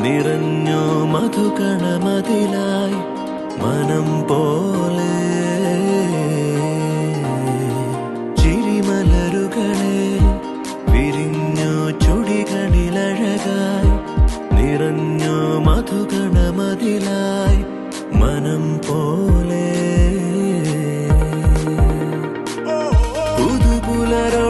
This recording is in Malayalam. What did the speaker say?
നിറഞ്ഞു മധുകണമതിലായി മനം പോലെ ചിരിമലരുകളെ വിരിഞ്ഞു ചുടികളിലഴകായി നിറഞ്ഞു മധുകണമതിലായി മനം പോലെ പുതുപുലരോ